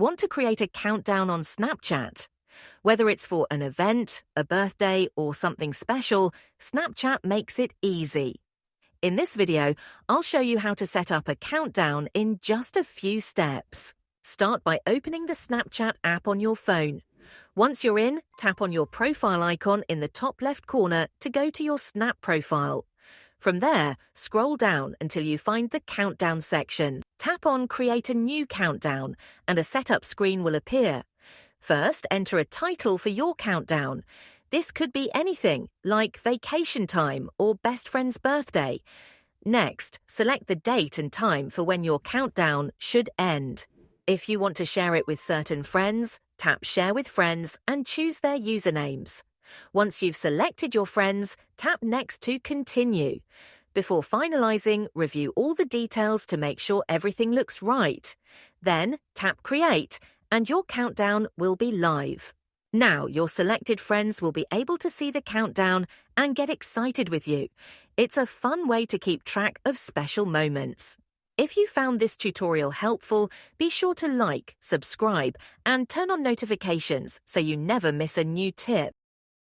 Want to create a countdown on Snapchat? Whether it's for an event, a birthday, or something special, Snapchat makes it easy. In this video, I'll show you how to set up a countdown in just a few steps. Start by opening the Snapchat app on your phone. Once you're in, tap on your profile icon in the top left corner to go to your Snap profile. From there, scroll down until you find the Countdown section. Tap on Create a New Countdown, and a setup screen will appear. First, enter a title for your countdown. This could be anything, like vacation time or best friend's birthday. Next, select the date and time for when your countdown should end. If you want to share it with certain friends, tap Share with Friends and choose their usernames. Once you've selected your friends, tap Next to continue. Before finalizing, review all the details to make sure everything looks right. Then, tap Create, and your countdown will be live. Now, your selected friends will be able to see the countdown and get excited with you. It's a fun way to keep track of special moments. If you found this tutorial helpful, be sure to like, subscribe, and turn on notifications so you never miss a new tip.